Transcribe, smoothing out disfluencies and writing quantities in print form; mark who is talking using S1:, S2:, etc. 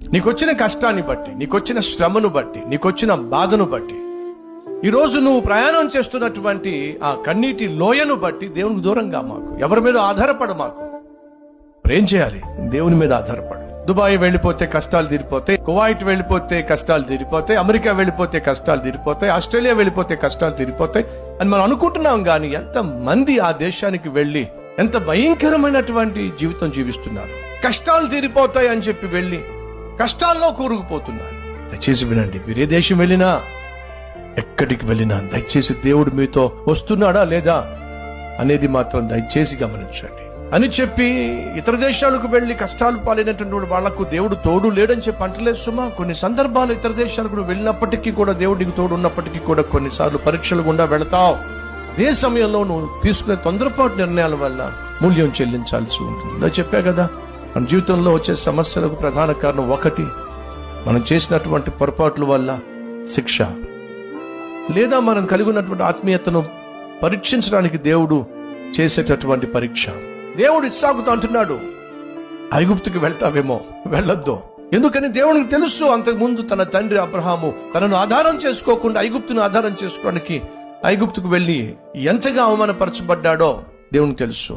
S1: నీకొచ్చిన కష్టాన్ని బట్టి, నీకొచ్చిన శ్రమను బట్టి, నీకొచ్చిన బాధను బట్టి, ఈరోజు నువ్వు ప్రయాణం చేస్తున్నటువంటి ఆ కన్నీటి లోయను బట్టి దేవునికి దూరంగా మాకు, ఎవరి మీద ఆధారపడ మాకు. ఏం చేయాలి? దేవుని మీద ఆధారపడు. దుబాయ్ వెళ్ళిపోతే కష్టాలు తీరిపోతాయి, కువైట్ వెళ్ళిపోతే కష్టాలు తీరిపోతాయి, అమెరికా వెళ్ళిపోతే కష్టాలు తీరిపోతాయి, ఆస్ట్రేలియా వెళ్ళిపోతే కష్టాలు తీరిపోతాయి అని మనం అనుకుంటున్నాం. కానీ ఎంత మంది ఆ దేశానికి వెళ్ళి ఎంత భయంకరమైనటువంటి జీవితం జీవిస్తున్నారు. కష్టాలు తీరిపోతాయి అని చెప్పి వెళ్ళి కష్టాల్లో కూరుకుపోతున్నారు. దయచేసి వినండి, మీరు ఏ దేశం వెళ్ళినా, ఎక్కడికి వెళ్ళినా దయచేసి దేవుడు మీతో వస్తున్నాడా లేదా అనేది మాత్రం దయచేసి గమనించండి. అని చెప్పి ఇతర దేశాలకు వెళ్లి కష్టాలు పాలైనటువంటి వాళ్లకు దేవుడు తోడు లేడని చెప్పి అంటలేదు సుమా. కొన్ని సందర్భాలు ఇతర దేశాలకు నువ్వు వెళ్ళినప్పటికీ కూడా, దేవుడికి తోడు ఉన్నప్పటికీ కూడా కొన్నిసార్లు పరీక్షలు గుండా వెళతావు. అదే సమయంలో నువ్వు తీసుకునే తొందరపాటు నిర్ణయాల వల్ల మూల్యం చెల్లించాల్సి ఉంటుంది. ఇలా చెప్పా కదా, మన జీవితంలో వచ్చే సమస్యలకు ప్రధాన కారణం ఒకటి, మనం చేసినటువంటి పొరపాట్ల వల్ల శిక్ష, లేదా మనం కలిగి ఉన్నటువంటి ఆత్మీయతను పరీక్షించడానికి దేవుడు చేసేటటువంటి పరీక్ష. దేవుడు ఇస్సాకుతో అంటున్నాడు, ఐగుప్తుకి వెళ్తావేమో, వెళ్ళొద్దు. ఎందుకని దేవునికి తెలుసు, అంతకుముందు తన తండ్రి అబ్రహాము తనను ఆధారం చేసుకోకుండా ఐగుప్తును ఆధారం చేసుకోవడానికి ఐగుప్తుకు వెళ్ళి ఎంతగా అవమానపరచబడ్డాడో దేవునికి తెలుసు.